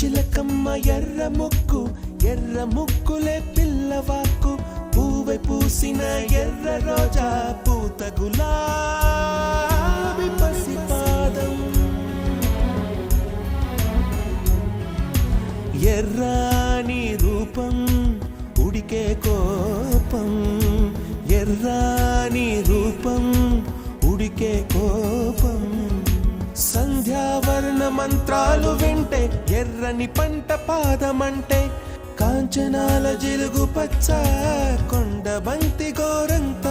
చిలకమ్మ ఎర్ర ముక్కులే పిల్లవాకు పూవై పూసిన ఎర్ర రోజా పూత గులాబీ పసిపాదం ఎర్రాని రూపం ఉడికే కోపం ఎర్రాని రూపం ఉడికే కోపం సంధ్యావర్ణ మంత్రాలు వింటే ఎర్రని పంట పాదమంటే కాంచనాల జిలుగు పచ్చ కొండ బంతి గోరంత